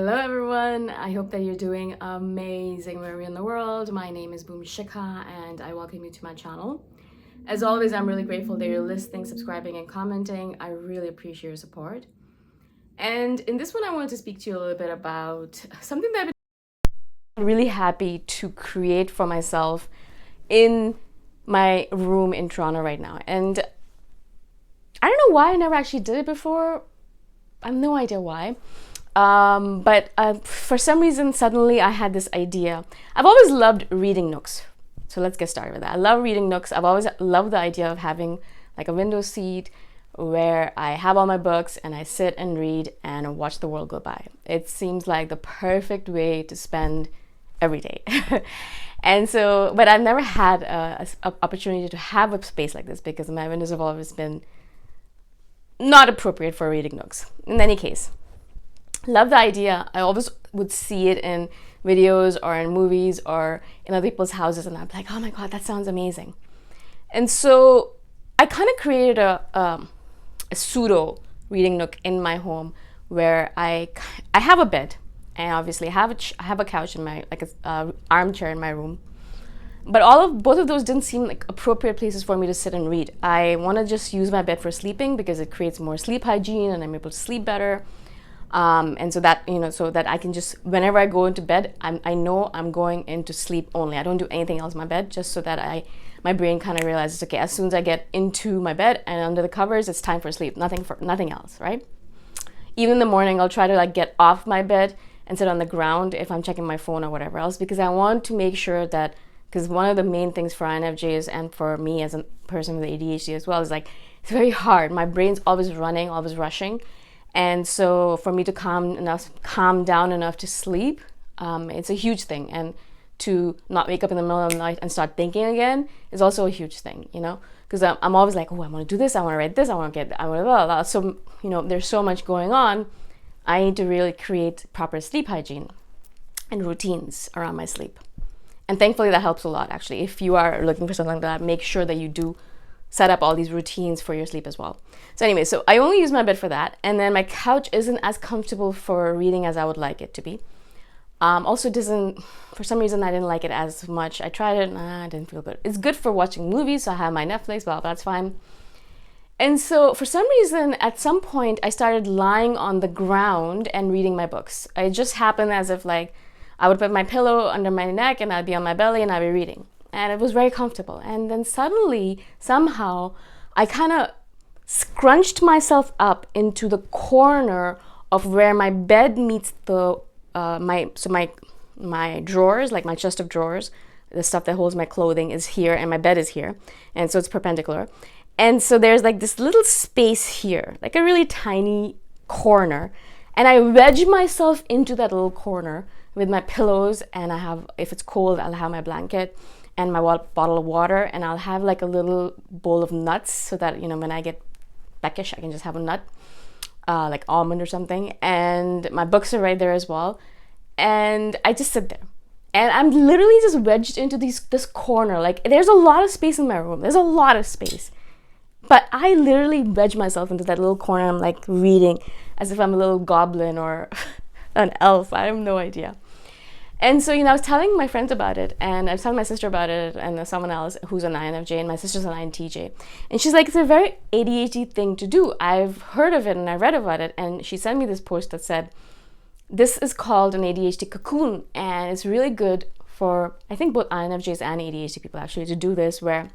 Hello everyone, I hope that you're doing amazing wherever you're in the world. My name is Boom Shikha and I welcome you to my channel. As always, I'm really grateful that you're listening, subscribing, and commenting. I really appreciate your support. And in this one, I wanted to speak to you a little bit about something that I've been really happy to create for myself in my room in Toronto right now. And I don't know why I never actually did it before. I have no idea why. But for some reason, suddenly I had this idea. I've always loved reading Nooks. So let's get started with that. I love reading Nooks. I've always loved the idea of having like a window seat where I have all my books and I sit and read and watch the world go by. It seems like the perfect way to spend every day. And so, but I've never had an opportunity to have a space like this because my windows have always been not appropriate for reading Nooks. In any case, love the idea. I always would see it in videos or in movies or in other people's houses and I'm like, oh my God, that sounds amazing. And so I kind of created a pseudo reading nook in my home where I have a bed and obviously I have a couch in my, like a armchair in my room. But both of those didn't seem like appropriate places for me to sit and read. I want to just use my bed for sleeping because it creates more sleep hygiene and I'm able to sleep better. And so that, so that I can just, whenever I go into bed, I know I'm going into sleep only. I don't do anything else in my bed, just so that my brain kind of realizes, okay, as soon as I get into my bed and under the covers, it's time for sleep, nothing else, right? Even in the morning, I'll try to like get off my bed and sit on the ground if I'm checking my phone or whatever else, because I want to make sure that, because one of the main things for INFJs and for me as a person with ADHD as well is like, it's very hard. My brain's always running, always rushing. And so for me to calm down enough to sleep, it's a huge thing. And to not wake up in the middle of the night and start thinking again is also a huge thing, because I'm always like, oh, I want to do this, I want to write this, I want to blah, blah, blah. So, there's so much going on. I need to really create proper sleep hygiene and routines around my sleep. And thankfully that helps a lot, actually. If you are looking for something like that, make sure that you do set up all these routines for your sleep as well. So anyway, so I only use my bed for that. And then my couch isn't as comfortable for reading as I would like it to be. Also for some reason, I didn't like it as much. I tried it, I didn't feel good. It's good for watching movies, so I have my Netflix, well, that's fine. And so for some reason, at some point, I started lying on the ground and reading my books. It just happened as if like, I would put my pillow under my neck and I'd be on my belly and I'd be reading. And it was very comfortable. And then suddenly, somehow, I kind of scrunched myself up into the corner of where my bed meets the my drawers, like my chest of drawers, the stuff that holds my clothing is here and my bed is here. And so it's perpendicular. And so there's like this little space here, like a really tiny corner. And I wedge myself into that little corner with my pillows, and if it's cold, I'll have my blanket and my bottle of water, and I'll have like a little bowl of nuts so that, when I get peckish, I can just have a nut, like almond or something. And my books are right there as well. And I just sit there. And I'm literally just wedged into this corner. Like, there's a lot of space in my room. There's a lot of space. But I literally wedge myself into that little corner. I'm like reading as if I'm a little goblin or an elf. I have no idea. And so, I was telling my friends about it, and I was telling my sister about it, and someone else who's an INFJ, and my sister's an INTJ. And she's like, it's a very ADHD thing to do. I've heard of it, and I read about it, and she sent me this post that said, this is called an ADHD Cocoon, and it's really good for, I think, both INFJs and ADHD people, actually, to do this, where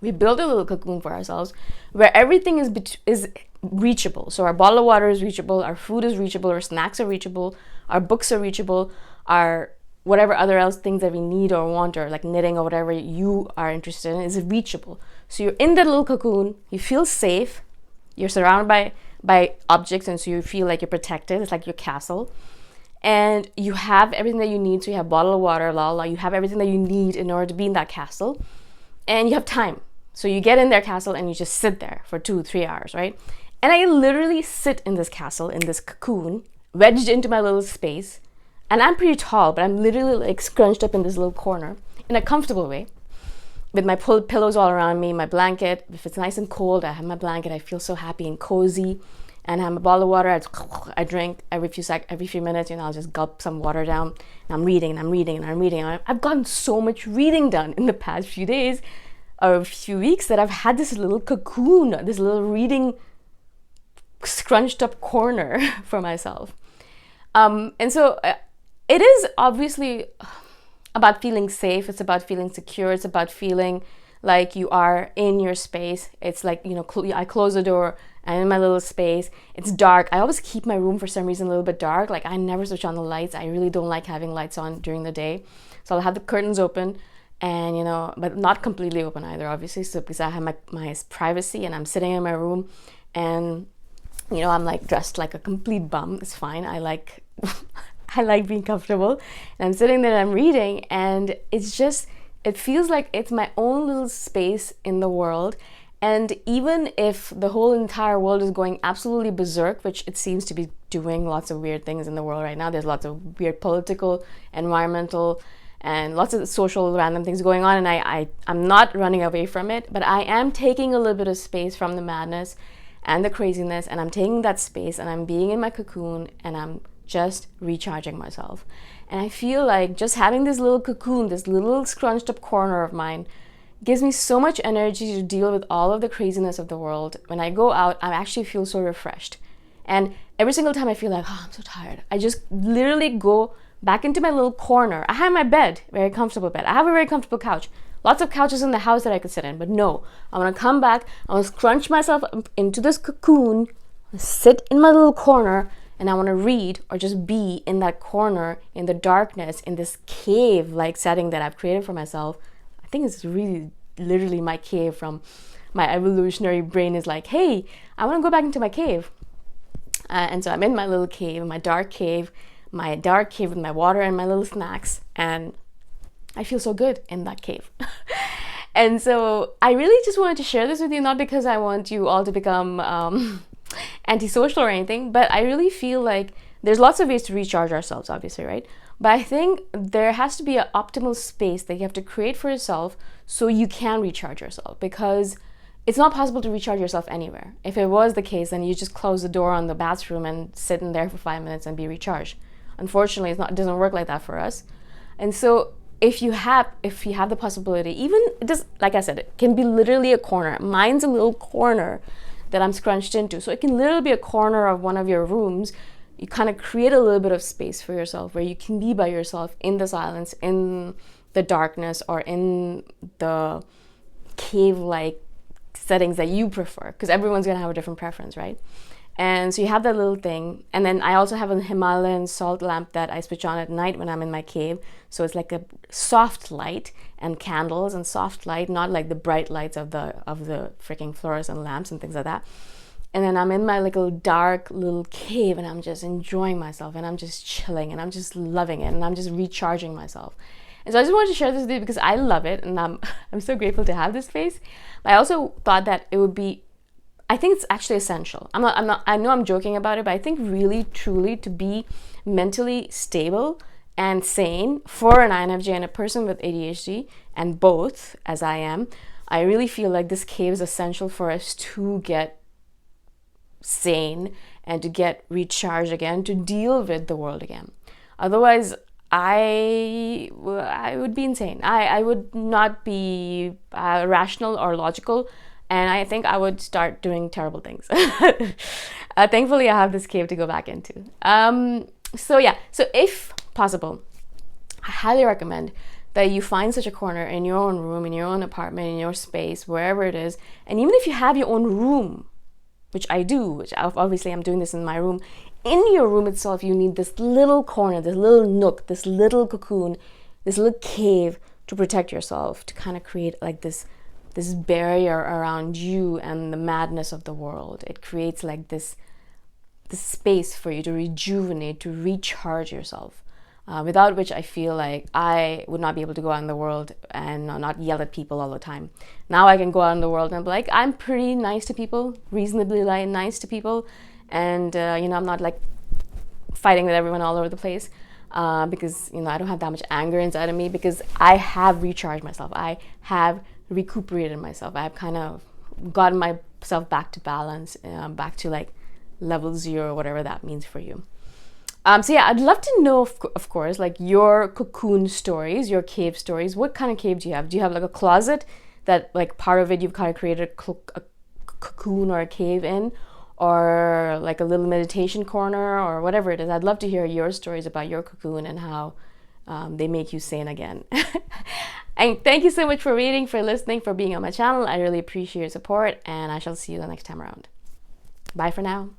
we build a little cocoon for ourselves, where everything is reachable. So our bottle of water is reachable, our food is reachable, our snacks are reachable, our books are reachable, our whatever other else things that we need or want, or like knitting or whatever you are interested in, is reachable. So you're in that little cocoon, you feel safe, you're surrounded by objects, and so you feel like you're protected. It's like your castle. And you have everything that you need. So you have a bottle of water, you have everything that you need in order to be in that castle. And you have time. So you get in their castle and you just sit there for 2-3 hours, right? And I literally sit in this castle, in this cocoon, wedged into my little space. And I'm pretty tall, but I'm literally like scrunched up in this little corner in a comfortable way, with my pillows all around me, my blanket. If it's nice and cold, I have my blanket. I feel so happy and cozy. and I have a bottle of water. I drink every few minutes. I'll just gulp some water down. And I'm reading and I'm reading and I'm reading. I've gotten so much reading done in the past few days or a few weeks that I've had this little cocoon, this little reading scrunched up corner for myself. And so it is obviously about feeling safe. It's about feeling secure. It's about feeling like you are in your space. It's like, I close the door. I'm in my little space. It's dark. I always keep my room for some reason a little bit dark. Like I never switch on the lights. I really don't like having lights on during the day. So I'll have the curtains open and, but not completely open either, obviously. So because I have my privacy and I'm sitting in my room and, I'm like dressed like a complete bum. It's fine. I like being comfortable. And I'm sitting there and I'm reading and it feels like it's my own little space in the world. And even if the whole entire world is going absolutely berserk, which it seems to be doing lots of weird things in the world right now, there's lots of weird political, environmental, and lots of social random things going on, and I'm not running away from it, but I am taking a little bit of space from the madness and the craziness, and I'm taking that space and I'm being in my cocoon and I'm just recharging myself. And I feel like just having this little cocoon, this little scrunched up corner of mine, gives me so much energy to deal with all of the craziness of the world. When I go out, I actually feel so refreshed. And every single time I feel like, I'm so tired, I just literally go back into my little corner. I have my bed, very comfortable bed. I have a very comfortable couch. Lots of couches in the house that I could sit in, but no, I want to come back, I want to scrunch myself into this cocoon, sit in my little corner, and I want to read or just be in that corner, in the darkness, in this cave-like setting that I've created for myself. I think it's really literally my cave. From my evolutionary brain is like, hey, I want to go back into my cave. And so I'm in my little cave, my dark cave with my water and my little snacks. And I feel so good in that cave. And so I really just wanted to share this with you, not because I want you all to become antisocial or anything, but I really feel like there's lots of ways to recharge ourselves, obviously, right? But I think there has to be an optimal space that you have to create for yourself so you can recharge yourself, because it's not possible to recharge yourself anywhere. If it was the case, then you just close the door on the bathroom and sit in there for 5 minutes and be recharged. Unfortunately, it doesn't work like that for us. And so if you have the possibility, even just like I said, it can be literally a corner. Mine's a little corner that I'm scrunched into. So it can literally be a corner of one of your rooms. You kind of create a little bit of space for yourself where you can be by yourself in the silence, in the darkness, or in the cave-like settings that you prefer, because everyone's going to have a different preference, right? And so you have that little thing. And then I also have a Himalayan salt lamp that I switch on at night when I'm in my cave. So it's like a soft light and candles and soft light, not like the bright lights of the freaking fluorescent lamps and things like that. And then I'm in my little dark little cave and I'm just enjoying myself and I'm just chilling and I'm just loving it and I'm just recharging myself. And so I just wanted to share this with you because I love it and I'm so grateful to have this space. But I also thought that it would be, I think it's actually essential. I know I'm joking about it, but I think really, truly to be mentally stable and sane for an INFJ and a person with ADHD, and both as I am, I really feel like this cave is essential for us to get sane and to get recharged again, to deal with the world again. Otherwise, I would be insane. I would not be rational or logical, and I think I would start doing terrible things. Thankfully, I have this cave to go back into. So if possible, I highly recommend that you find such a corner in your own room, in your own apartment, in your space, wherever it is. And even if you have your own room, which I do, which obviously I'm doing this in my room, in your room itself, you need this little corner, this little nook, this little cocoon, this little cave to protect yourself, to kind of create like this barrier around you and the madness of the world. It creates like this space for you to rejuvenate, to recharge yourself. Without which I feel like I would not be able to go out in the world and not yell at people all the time. Now I can go out in the world and be like, I'm pretty nice to people, reasonably nice to people, and I'm not like fighting with everyone all over the place because I don't have that much anger inside of me, because I have recharged myself. I have recuperated myself. I've kind of gotten myself back to balance, back to like level 0, whatever that means for you. So yeah, I'd love to know, of course, like your cocoon stories, your cave stories. What kind of cave do you have? Do you have like a closet that like part of it you've kind of created a cocoon or a cave in, or like a little meditation corner or whatever it is? I'd love to hear your stories about your cocoon and how they make you sane again. And thank you so much for reading, for listening, for being on my channel. I really appreciate your support, and I shall see you the next time around. Bye for now.